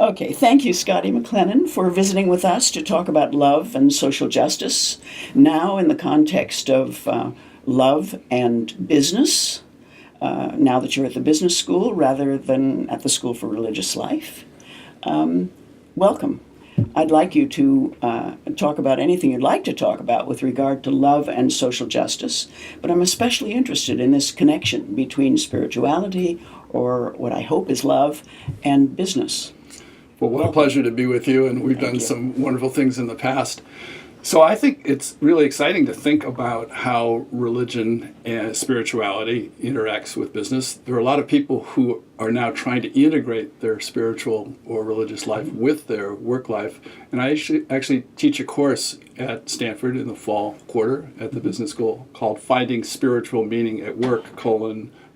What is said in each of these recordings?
Okay, thank you, Scotty McLennan, for visiting with us to talk about love and social justice, now in the context of love and business, now that you're at the business school rather than at the School for Religious Life. Welcome. I'd like you to talk about anything you'd like to talk about with regard to love and social justice, but I'm especially interested in this connection between spirituality, or what I hope is love, and business. Well, what a pleasure to be with you, and we've done some wonderful things in the past. So I think it's really exciting to think about how religion and spirituality interacts with business. There are a lot of people who are now trying to integrate their spiritual or religious life with their work life. And I actually teach a course at Stanford in the fall quarter at the business school called Finding Spiritual Meaning at Work,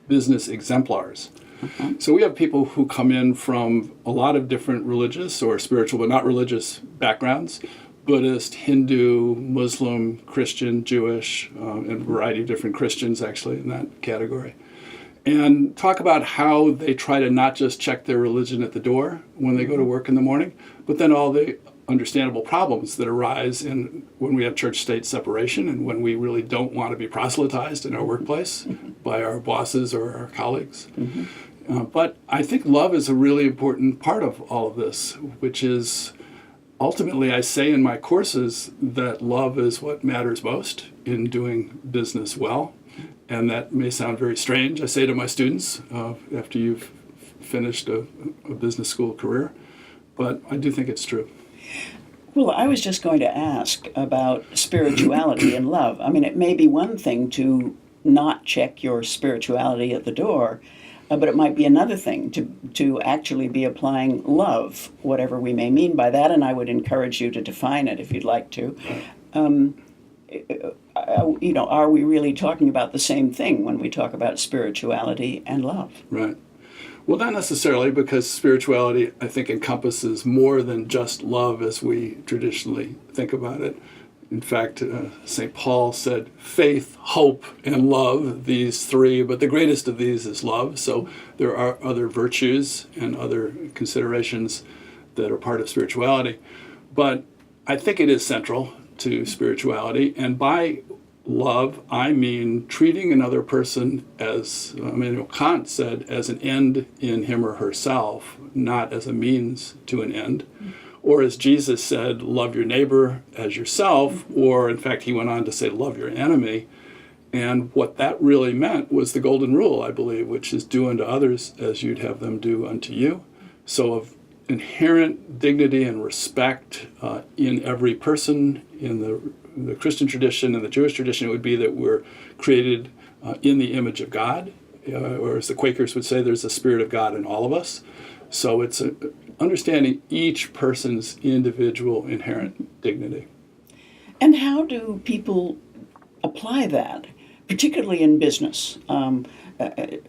Business Exemplars. So we have people who come in from a lot of different religious or spiritual but not religious backgrounds. Buddhist, Hindu, Muslim, Christian, Jewish, and a variety of different Christians actually in that category. And talk about how they try to not just check their religion at the door when they go to work in the morning, but then all the understandable problems that arise when we have church-state separation and when we really don't want to be proselytized in our workplace by our bosses or our colleagues. But I think love is a really important part of all of this, which is ultimately, I say in my courses that love is what matters most in doing business well. And that may sound very strange, I say to my students after you've finished a business school career, but I do think it's true. Well, I was just going to ask about spirituality and love. I mean, it may be one thing to not check your spirituality at the door, but it might be another thing to actually be applying love, whatever we may mean by that, and I would encourage you to define it if you'd like to. Are we really talking about the same thing when we talk about spirituality and love? Right. Well, not necessarily, because spirituality, I think, encompasses more than just love as we traditionally think about it. In fact, St. Paul said faith, hope, and love, these three, but the greatest of these is love. So there are other virtues and other considerations that are part of spirituality. But I think it is central to spirituality. And by love, I mean treating another person as, Immanuel Kant said, as an end in him or herself, not as a means to an end. Or as Jesus said, love your neighbor as yourself, or in fact, he went on to say, love your enemy. And what that really meant was the golden rule, I believe, which is do unto others as you'd have them do unto you. So of inherent dignity and respect in every person, in the Christian tradition and the Jewish tradition, it would be that we're created in the image of God, or as the Quakers would say, there's the Spirit of God in all of us. So it's understanding each person's individual inherent dignity. And how do people apply that, particularly in business?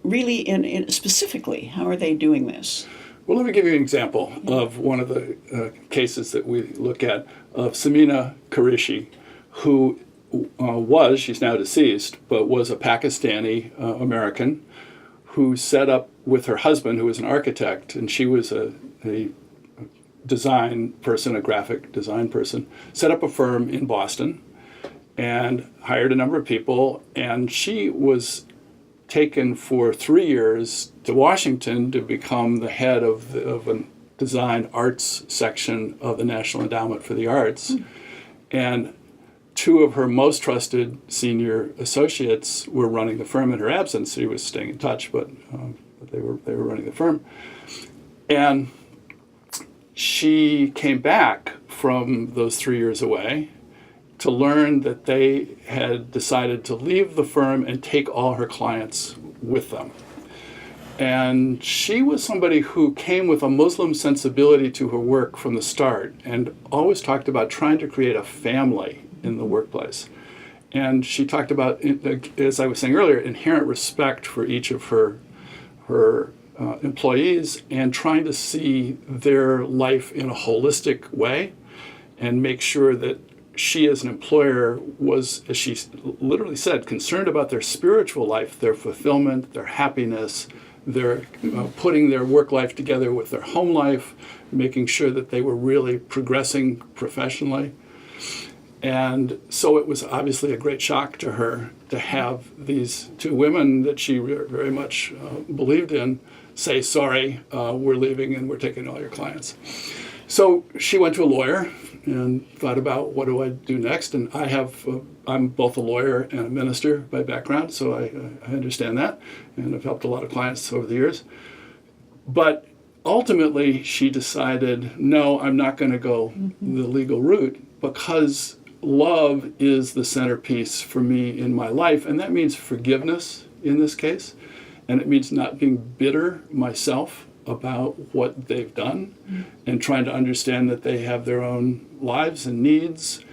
Really, specifically, how are they doing this? Well, let me give you an example of one of the cases that we look at of Samina Qureshi, who she's now deceased, but was a Pakistani American who set up with her husband, who was an architect, and she was a design person, a graphic design person, set up a firm in Boston and hired a number of people. And she was taken for 3 years to Washington to become the head of a design arts section of the National Endowment for the Arts. And two of her most trusted senior associates were running the firm in her absence. She was staying in touch, but they were running the firm. And she came back from those 3 years away to learn that they had decided to leave the firm and take all her clients with them. And she was somebody who came with a Muslim sensibility to her work from the start and always talked about trying to create a family in the workplace. And she talked about, as I was saying earlier, inherent respect for each of her employees and trying to see their life in a holistic way and make sure that she as an employer was, as she literally said, concerned about their spiritual life, their fulfillment, their happiness, They're putting their work life together with their home life, making sure that they were really progressing professionally. And so it was obviously a great shock to her to have these two women that she very much believed in say, sorry, we're leaving and we're taking all your clients. So she went to a lawyer and thought about, what do I do next? And I'm both a lawyer and a minister by background, so I understand that, and I've helped a lot of clients over the years. But ultimately, she decided, no, I'm not going to go the legal route, because love is the centerpiece for me in my life, and that means forgiveness in this case, and it means not being bitter myself about what they've done and trying to understand that they have their own lives and needs.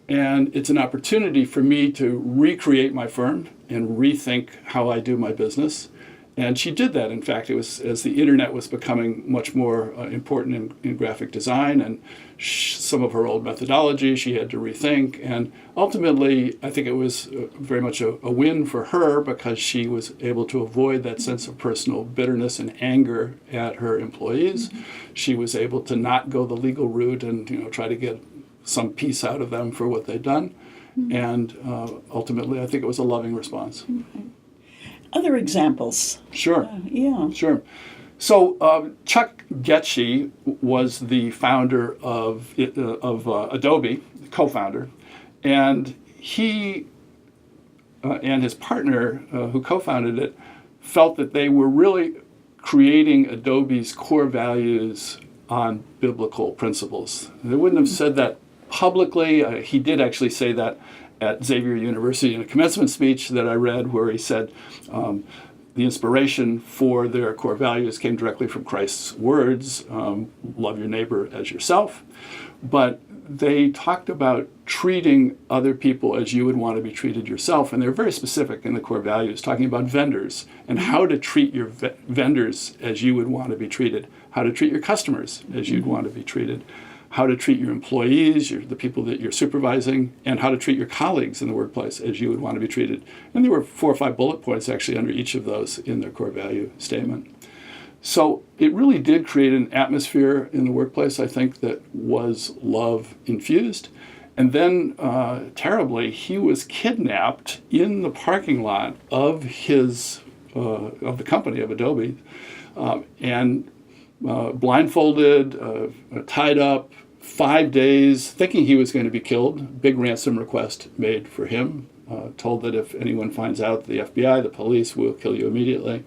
And it's an opportunity for me to recreate my firm and rethink how I do my business. And she did that. In fact, it was as the internet was becoming much more important in graphic design, and some of her old methodology she had to rethink. And ultimately, I think it was very much a win for her, because she was able to avoid that sense of personal bitterness and anger at her employees. She was able to not go the legal route and try to get some peace out of them for what they'd done. And ultimately, I think it was a loving response. Other examples? Sure. Yeah. Sure. So Chuck Getchie was the founder of Adobe, co-founder, and he and his partner, who co-founded it, felt that they were really creating Adobe's core values on biblical principles. They wouldn't have said that publicly. He did actually say that at Xavier University in a commencement speech that I read, where he said the inspiration for their core values came directly from Christ's words, love your neighbor as yourself. But they talked about treating other people as you would want to be treated yourself, and they're very specific in the core values, talking about vendors and how to treat your vendors as you would want to be treated, how to treat your customers as you'd want to be treated, how to treat your employees, the people that you're supervising, and how to treat your colleagues in the workplace as you would want to be treated. And there were 4 or 5 bullet points actually under each of those in their core value statement. So it really did create an atmosphere in the workplace, I think, that was love infused. And then, terribly, he was kidnapped in the parking lot of the company, of Adobe, and blindfolded, tied up, 5 days, thinking he was going to be killed. Big ransom request made for him, told that if anyone finds out, the FBI, the police, will kill you immediately.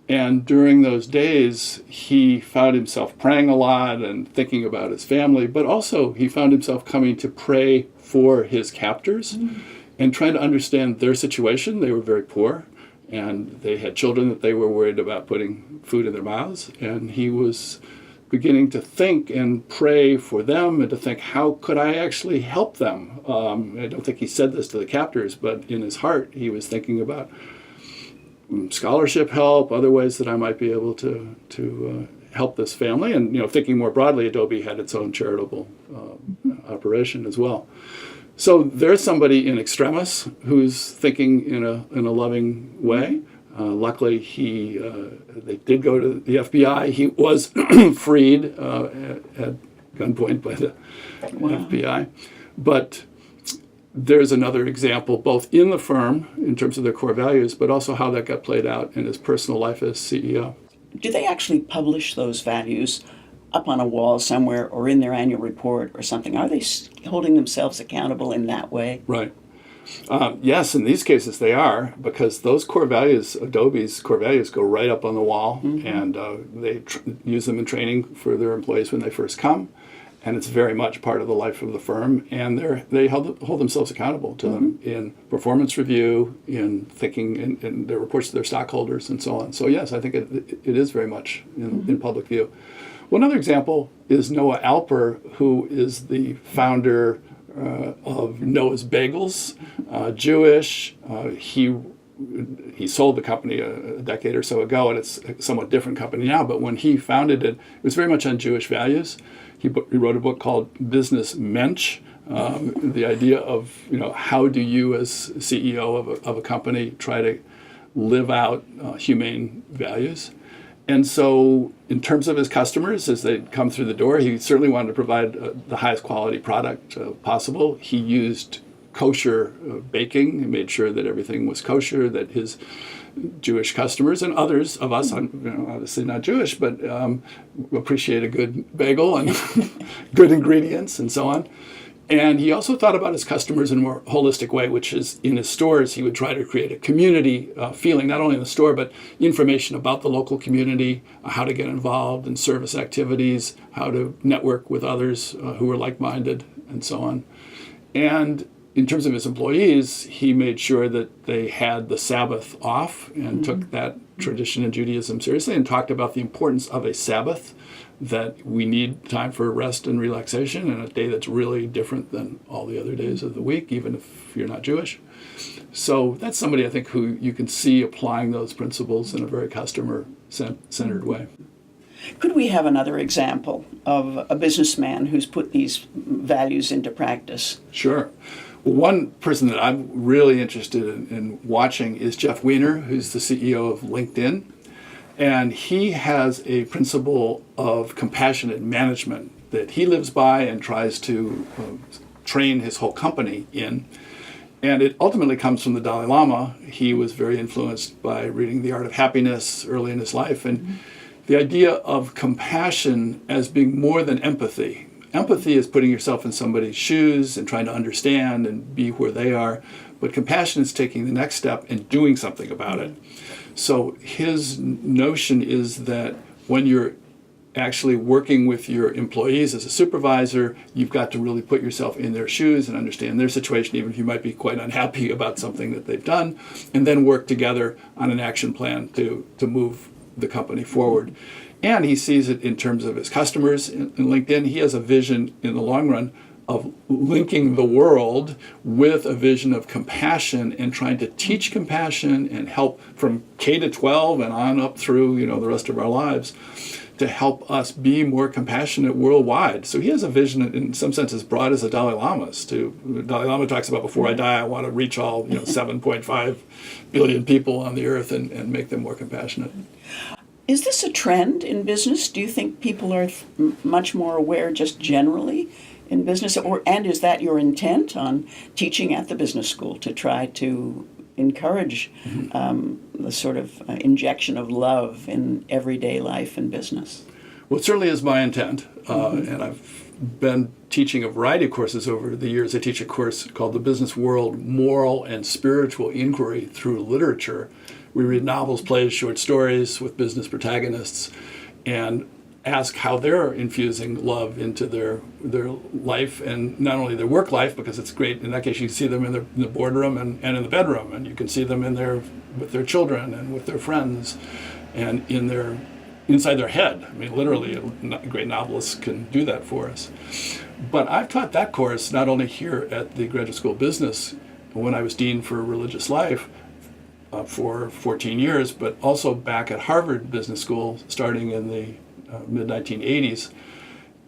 And during those days, he found himself praying a lot and thinking about his family, but also he found himself coming to pray for his captors and trying to understand their situation. They were very poor, and they had children that they were worried about putting food in their mouths. And he was beginning to think and pray for them and to think, how could I actually help them? I don't think he said this to the captors, but in his heart, he was thinking about scholarship help, other ways that I might be able to help this family. And thinking more broadly, Adobe had its own charitable operation as well. So there's somebody in extremis who's thinking in a loving way. Luckily, they did go to the FBI. He was freed at gunpoint by the FBI. But there's another example, both in the firm in terms of their core values, but also how that got played out in his personal life as CEO. Do they actually publish those values up on a wall somewhere or in their annual report or something? Are they holding themselves accountable in that way? Right. Yes, in these cases they are, because those core values, Adobe's core values, go right up on the wall, and they use them in training for their employees when they first come. And it's very much part of the life of the firm, and they hold themselves accountable to them in performance review, in thinking, in their reports to their stockholders, and so on. So yes, I think it is very much in public view. One other example is Noah Alper, who is the founder of Noah's Bagels, Jewish. He sold the company a decade or so ago, and it's a somewhat different company now. But when he founded it, it was very much on Jewish values. He wrote a book called Business Mensch, the idea of how do you as CEO of a company try to live out humane values. And so in terms of his customers, as they come through the door, he certainly wanted to provide the highest quality product possible. He used kosher baking. He made sure that everything was kosher, that his Jewish customers and others of us, obviously not Jewish, but appreciate a good bagel and good ingredients and so on. And he also thought about his customers in a more holistic way, which is in his stores, he would try to create a community feeling, not only in the store, but information about the local community, how to get involved in service activities, how to network with others who were like-minded, and so on. And in terms of his employees, he made sure that they had the Sabbath off and took that tradition in Judaism seriously and talked about the importance of a Sabbath, that we need time for rest and relaxation and a day that's really different than all the other days of the week, even if you're not Jewish. So that's somebody, I think, who you can see applying those principles in a very customer-centered way. Could we have another example of a businessman who's put these values into practice? Sure. Well, one person that I'm really interested in watching is Jeff Weiner, who's the CEO of LinkedIn. And he has a principle of compassionate management that he lives by and tries to train his whole company in. And it ultimately comes from the Dalai Lama. He was very influenced by reading The Art of Happiness early in his life. And the idea of compassion as being more than empathy. Empathy is putting yourself in somebody's shoes and trying to understand and be where they are. But compassion is taking the next step and doing something about it. So his notion is that when you're actually working with your employees as a supervisor, you've got to really put yourself in their shoes and understand their situation, even if you might be quite unhappy about something that they've done, and then work together on an action plan to move the company forward. And he sees it in terms of his customers in LinkedIn. He has a vision in the long run of linking the world with a vision of compassion and trying to teach compassion and help from K to 12 and on up through the rest of our lives to help us be more compassionate worldwide. So he has a vision in some sense as broad as the Dalai Lama's. The Dalai Lama talks about, before I die, I want to reach all 7.5 billion people on the earth and make them more compassionate. Is this a trend in business? Do you think people are much more aware just generally in business? And is that your intent on teaching at the business school, to try to encourage the sort of injection of love in everyday life and business? Well, it certainly is my intent. And I've been teaching a variety of courses over the years. I teach a course called The Business World, Moral and Spiritual Inquiry Through Literature. We read novels, plays, short stories with business protagonists and ask how they're infusing love into their life, and not only their work life, because it's great. In that case, you can see them in the boardroom and in the bedroom, and you can see them with their children and with their friends and inside their head. I mean, literally, a great novelist can do that for us. But I've taught that course not only here at the Graduate School of Business when I was Dean for Religious Life, for 14 years, but also back at Harvard Business School starting in the mid-1980s.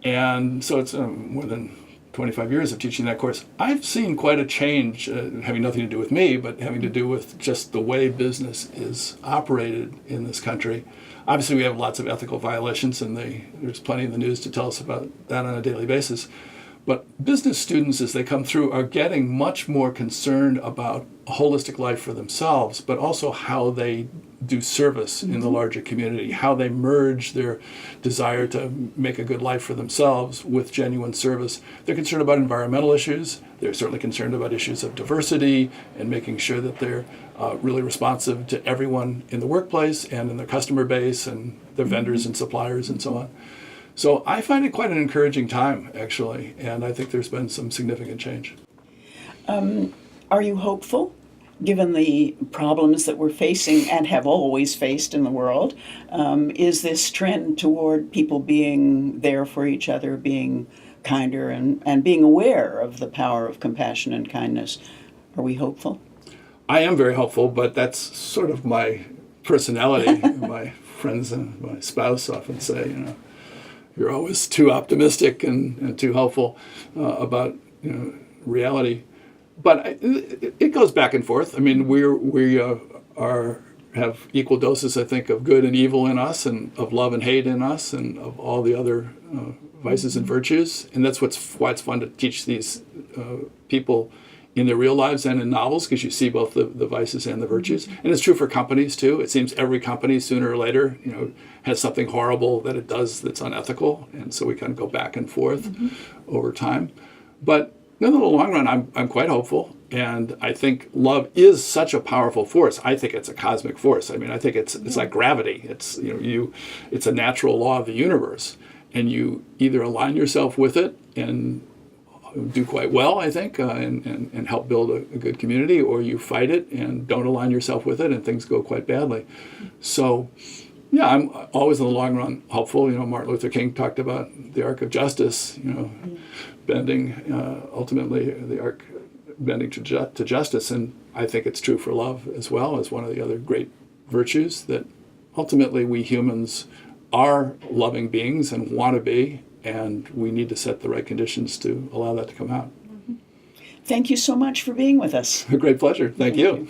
And so it's more than 25 years of teaching that course. I've seen quite a change, having nothing to do with me, but having to do with just the way business is operated in this country. Obviously, we have lots of ethical violations, and there's plenty in the news to tell us about that on a daily basis. But business students, as they come through, are getting much more concerned about a holistic life for themselves, but also how they do service in the larger community, how they merge their desire to make a good life for themselves with genuine service. They're concerned about environmental issues. They're certainly concerned about issues of diversity and making sure that they're really responsive to everyone in the workplace and in their customer base and their vendors and suppliers and so on. So I find it quite an encouraging time, actually, and I think there's been some significant change. Are you hopeful, given the problems that we're facing and have always faced in the world? Is this trend toward people being there for each other, being kinder, and being aware of the power of compassion and kindness? Are we hopeful? I am very hopeful, but that's sort of my personality. My friends and my spouse often say, you're always too optimistic and too hopeful about reality. But it goes back and forth. I mean, we are have equal doses, I think, of good and evil in us, and of love and hate in us, and of all the other vices and virtues. And that's why it's fun to teach these people in their real lives and in novels, because you see both the vices and the virtues. And it's true for companies too. It seems every company sooner or later, has something horrible that it does that's unethical, and so we kind of go back and forth over time. But in the long run, I'm quite hopeful, and I think love is such a powerful force. I think it's a cosmic force. I mean, I think it's like gravity. It's it's a natural law of the universe, and you either align yourself with it and do quite well, I think, and help build a good community, or you fight it and don't align yourself with it, and things go quite badly. So, yeah, I'm always in the long run hopeful. Martin Luther King talked about the arc of justice, bending, ultimately the arc bending to justice, and I think it's true for love as well as one of the other great virtues, that ultimately we humans are loving beings and want to be, and we need to set the right conditions to allow that to come out. Thank you so much for being with us. A great pleasure. Thank you.